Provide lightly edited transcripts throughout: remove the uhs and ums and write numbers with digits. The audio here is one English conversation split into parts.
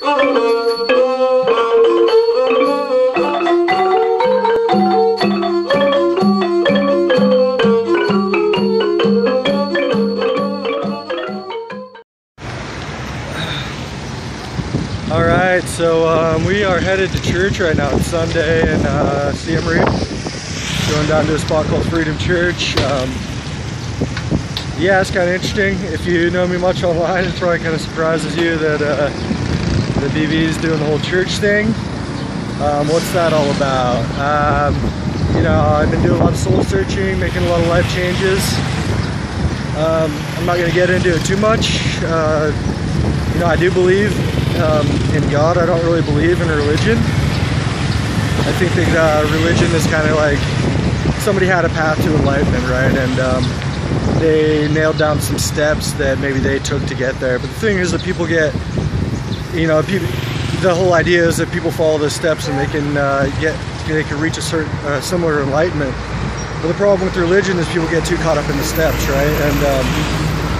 Alright, so we are headed to church right now. It's Sunday in Siem Reap. Going down to a spot called Freedom Church. Yeah, it's kind of interesting. If you know me much online, it probably kind of surprises you that the BB is doing the whole church thing. What's that all about? You know, I've been doing a lot of soul searching, making a lot of life changes. I'm not going to get into it too much. You know, I do believe in God. I don't really believe in religion. I think that religion is kind of like somebody had a path to enlightenment, right? And they nailed down some steps that maybe they took to get there. But the thing is that people get, you know, the whole idea is that people follow the steps and they can reach a certain similar enlightenment. But the problem with religion is people get too caught up in the steps, right? And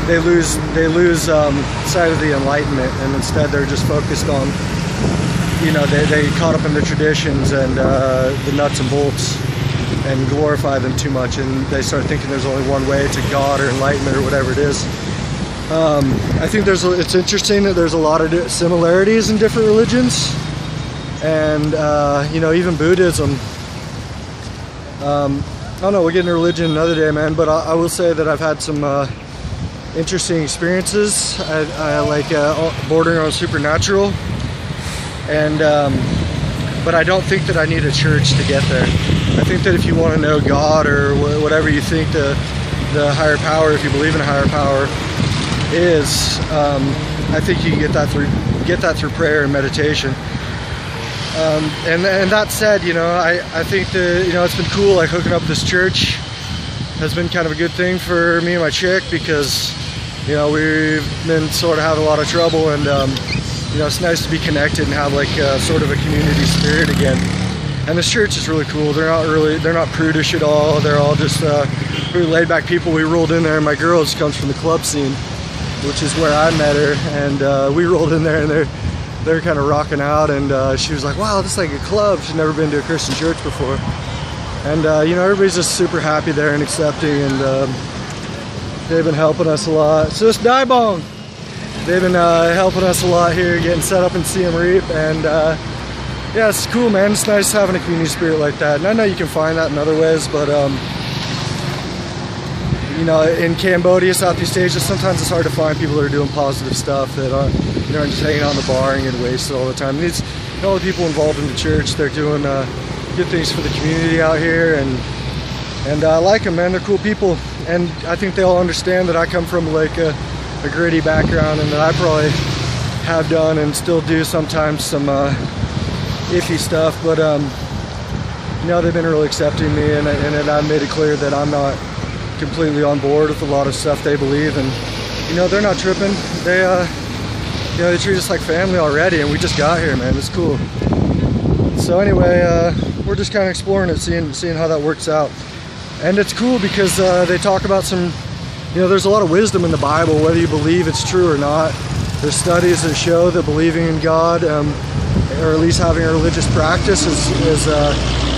they lose sight of the enlightenment, and instead they're just focused on, you know, they caught up in the traditions and the nuts and bolts and glorify them too much, and they start thinking there's only one way to God or enlightenment or whatever it is. I think it's interesting that there's a lot of similarities in different religions, and you know, even Buddhism. I don't know, we'll get into religion another day, man, but I will say that I've had some interesting experiences. I like bordering on supernatural, and but I don't think that I need a church to get there. I think that if you want to know God or whatever you think the higher power, if you believe in a higher power, is, I think you can get that through prayer and meditation. And that said, you know, I think that, you know, it's been cool, like hooking up this church has been kind of a good thing for me and my chick, because, you know, we've been sort of having a lot of trouble, and you know, it's nice to be connected and have like sort of a community spirit again. And this church is really cool. They're not prudish at all. They're all just really laid back people. We rolled in there, and my girl just comes from the club scene, which is where I met her, and we rolled in there, and they're kind of rocking out, and she was like, wow, this is like a club. She's never been to a Christian church before. And you know, everybody's just super happy there and accepting, and they've been helping us a lot. So it's Daibong. They've been helping us a lot here, getting set up in Siem Reap, and yeah, it's cool, man. It's nice having a community spirit like that. And I know you can find that in other ways, but you know, in Cambodia, Southeast Asia, sometimes it's hard to find people that are doing positive stuff, that aren't just hanging on the bar and getting wasted all the time. And all the people involved in the church, they're doing good things for the community out here, and I like them, man. They're cool people, and I think they all understand that I come from like a gritty background, and that I probably have done and still do sometimes some iffy stuff, but you know, they've been really accepting me, and I've made it clear that I'm not completely on board with a lot of stuff they believe, and you know, they're not tripping. They you know, they treat us like family already, and we just got here, man. It's cool. So anyway, we're just kind of exploring it, seeing how that works out. And it's cool because they talk about some, you know, there's a lot of wisdom in the Bible, whether you believe it's true or not. There's studies that show that believing in God, or at least having a religious practice, is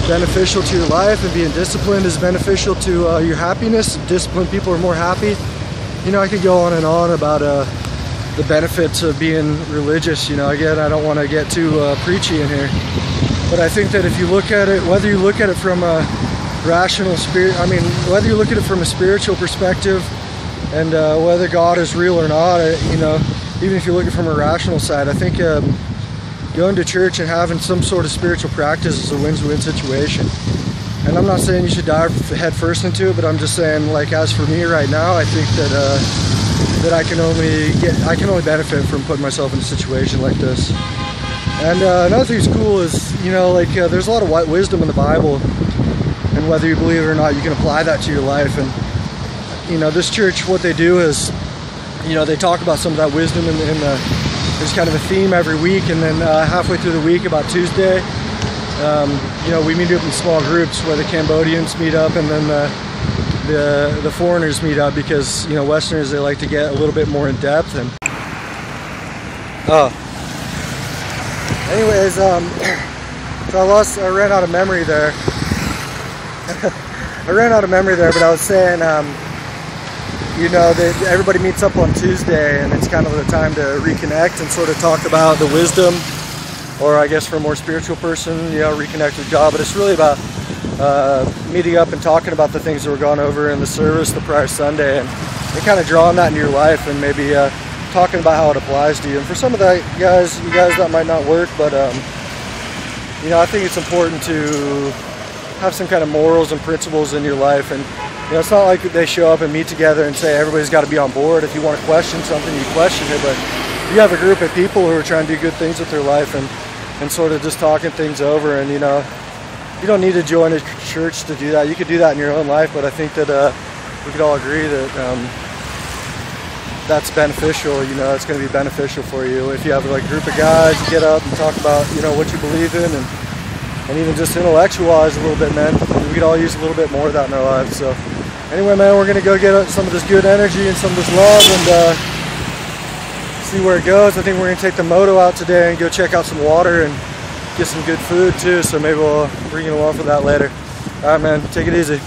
beneficial to your life, and being disciplined is beneficial to your happiness. Disciplined people are more happy. You know, I could go on and on about the benefits of being religious. You know, again, I don't want to get too preachy in here, but I think that if you look at it, whether you look at it from a rational spirit, I mean, whether you look at it from a spiritual perspective, and whether God is real or not, you know, even if you look at it from a rational side, I think going to church and having some sort of spiritual practice is a win-win situation. And I'm not saying you should dive head first into it, but I'm just saying, like, as for me right now, I think that that I can only benefit from putting myself in a situation like this. And another thing that's cool is, you know, like there's a lot of wisdom in the Bible, and whether you believe it or not, you can apply that to your life. And you know, this church, what they do is, you know, they talk about some of that wisdom in there's kind of a theme every week, and then halfway through the week, about Tuesday, you know, we meet up in small groups where the Cambodians meet up, and then the foreigners meet up, because, you know, Westerners, they like to get a little bit more in depth. And Anyways, so I ran out of memory there. I ran out of memory there, but I was saying, you know, that everybody meets up on Tuesday, and it's kind of the time to reconnect and sort of talk about the wisdom, or I guess for a more spiritual person, you know, reconnect with God. But it's really about meeting up and talking about the things that were gone over in the service the prior Sunday, and kind of drawing that into your life, and maybe talking about how it applies to you. And for some of you guys that might not work, but you know, I think it's important to have some kind of morals and principles in your life. And you know, it's not like they show up and meet together and say everybody's got to be on board. If you want to question something, you question it. But you have a group of people who are trying to do good things with their life, and sort of just talking things over. And you know, you don't need to join a church to do that. You could do that in your own life, but I think that we could all agree that that's beneficial. You know, it's going to be beneficial for you if you have like a group of guys. You get up and talk about, you know, what you believe in, and even just intellectualize a little bit, man. We could all use a little bit more of that in our lives. So anyway, man, we're going to go get some of this good energy and some of this love, and see where it goes. I think we're going to take the moto out today and go check out some water and get some good food too. So maybe we'll bring you along for that later. All right, man, take it easy.